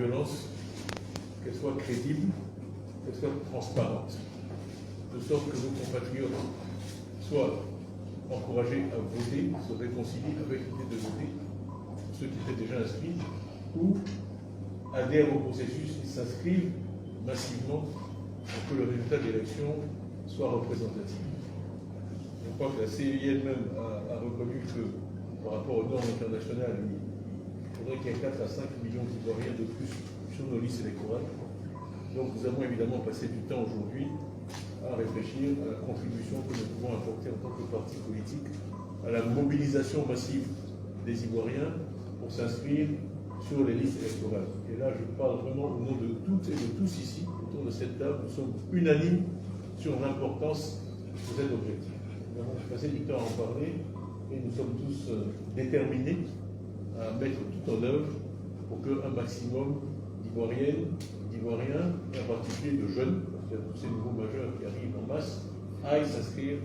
violence, qu'elle soit crédible, qu'elle soit transparente, de sorte que nos compatriotes soient encouragés à voter, se réconcilier avec l'idée de voter, ceux qui étaient déjà inscrits, ou adhèrent au processus et s'inscrivent massivement pour que le résultat de l'élection soit représentatif. Je crois que la CEI elle-même a reconnu que par rapport aux normes internationales, il faudrait qu'il y ait 4 à 5 millions d'Ivoiriens de plus sur nos listes électorales. Donc nous avons évidemment passé du temps aujourd'hui à réfléchir à la contribution que nous pouvons apporter en tant que parti politique à la mobilisation massive des Ivoiriens pour s'inscrire sur les listes électorales. Et là, je parle vraiment au nom de toutes et de tous ici, autour de cette table. Nous sommes unanimes sur l'importance de cet objectif. Nous avons passé du temps à en parler et nous sommes tous déterminés à mettre tout en œuvre pour qu'un maximum d'Ivoiriennes, d'Ivoiriens, et en particulier de jeunes, parce qu'il y a tous ces nouveaux majeurs qui arrivent en masse, aillent s'inscrire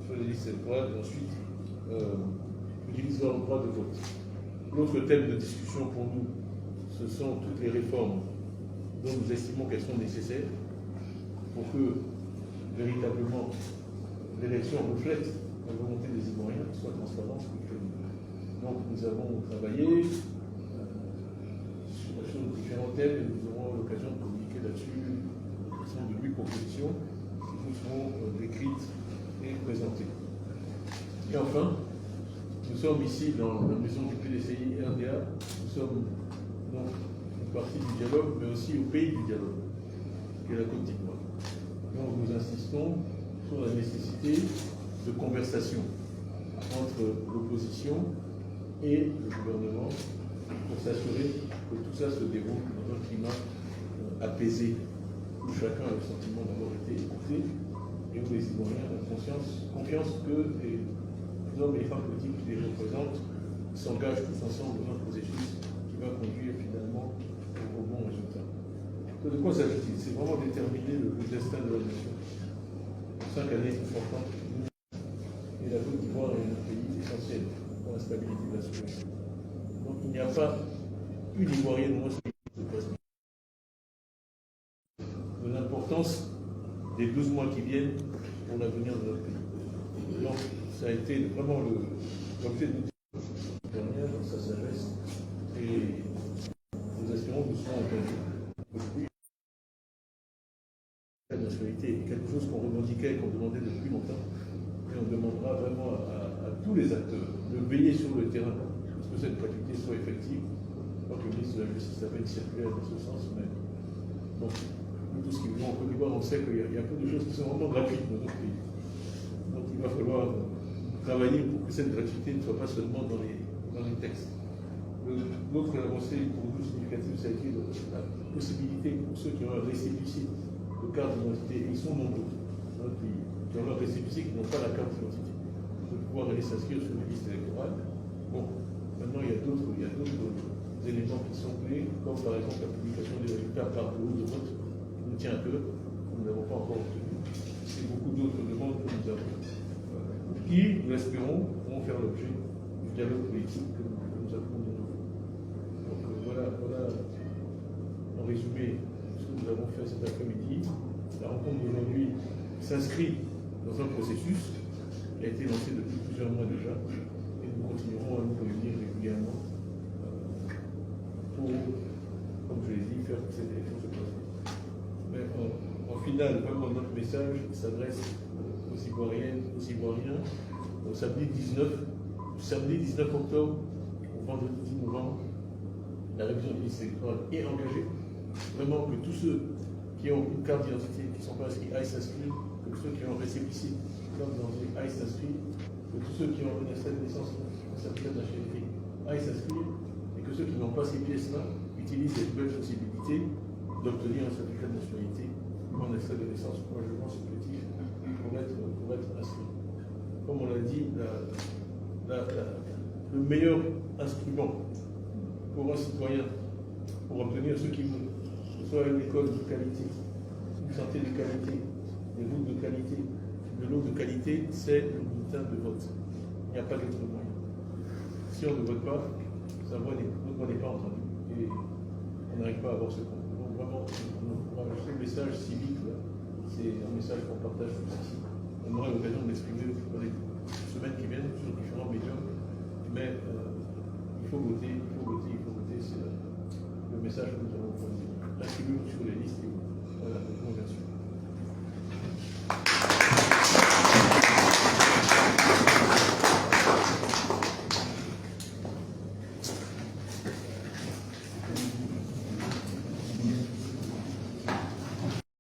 sur les listes électorales et ensuite utilisent leur droit de vote. L'autre thème de discussion pour nous, ce sont toutes les réformes dont nous estimons qu'elles sont nécessaires pour que véritablement l'élection reflète la volonté des Ivoiriens, soit transparente et crédible. Donc nous avons travaillé sur différents thèmes et nous aurons l'occasion de communiquer là-dessus de 8 propositions qui nous seront décrites et présentées. Et enfin, nous sommes ici dans la maison du PDCI RDA, nous sommes donc une partie du dialogue, mais aussi au pays du dialogue, qui est la Côte d'Ivoire. Donc nous insistons sur la nécessité de conversation entre l'opposition et le gouvernement pour s'assurer que tout ça se déroule dans un climat apaisé, où chacun a le sentiment d'avoir été écouté et où les Ivoiriens ont confiance que les hommes et les femmes politiques qui les représentent s'engagent tous ensemble dans un processus qui va conduire finalement au bon résultat. De quoi s'agit-il? C'est vraiment déterminer le destin de la nation. 5 années importantes. Et la Côte d'Ivoire est un pays essentiel pour la stabilité de la sous-région. Donc il n'y a pas une Ivoirienne moins de l'importance des 12 mois qui viennent pour l'avenir de notre pays. Donc ça a été vraiment l'objet de notre dernière, sa sagesse, et nous espérons que nous serons entendus. La nationalité est quelque chose qu'on revendiquait et qu'on demandait depuis longtemps. Et on demandera vraiment à tous les acteurs de veiller sur le terrain pour que cette gratuité soit effective. Je crois que le ministre de la Justice avait une circulaire dans ce sens, mais bon, nous tous qui vivons en Côte d'Ivoire, on sait qu'il y a peu de choses qui sont vraiment gratuites dans notre pays. Donc il va falloir travailler pour que cette gratuité ne soit pas seulement dans les textes. L'autre avancée pour nous significative, ça a été la possibilité pour ceux qui ont un récépissé de carte d'identité, ils sont nombreux dans notre pays, qui ont leur récépissé, qui n'ont pas la carte d'identité, de pouvoir aller s'inscrire sur les listes électorales. Bon, maintenant il y a d'autres éléments qui sont clés, comme par exemple la publication des résultats par bureau de vote, qui nous tient à cœur, que nous n'avons pas encore obtenu. C'est beaucoup d'autres demandes que nous avons, qui, nous l'espérons, vont faire l'objet du dialogue politique que nous appelons de nouveau. Donc voilà en résumé ce que nous avons fait cet après-midi. La rencontre d'aujourd'hui s'inscrit dans un processus qui a été lancé depuis plusieurs mois déjà, et nous continuerons à nous réunir régulièrement pour, comme je l'ai dit, faire que cette élection se passe. Mais en final, vraiment notre message s'adresse aux Ivoiriennes, aux Ivoiriens, au samedi 19 octobre, au vendredi 10 novembre, la révision des listes électorales est engagée. Vraiment que tous ceux qui ont une carte d'identité, qui ne sont pas inscrits, aillent s'inscrire, que ceux qui ont un récépissé, aillent s'inscrire, que tous ceux qui ont un extrait de naissance, un certificat de nationalité, aillent s'inscrire, et que ceux qui n'ont pas ces pièces-là utilisent les nouvelles possibilités d'obtenir un certificat de nationalité ou un extrait de naissance. Moi, je pense supplétif pour être inscrit. Comme on l'a dit, le meilleur instrument pour un citoyen pour obtenir ce qu'il veut, que ce soit une école de qualité, une santé de qualité, des routes de qualité, de l'eau de qualité, c'est le bulletin de vote. Il n'y a pas d'autre moyen. Si on ne vote pas, notre voix n'est pas entendue. Et on n'arrive pas à avoir ce compte. Donc vraiment, moi, le message civique, c'est un message qu'on partage tous ici. On aura l'occasion de l'exprimer